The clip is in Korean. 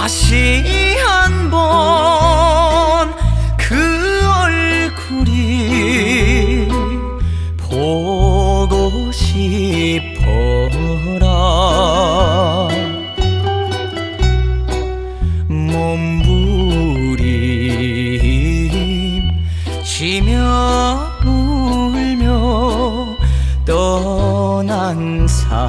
다시 한번 그 얼굴이 보고 싶어라. 몸부림치며 울며 떠난 사람아,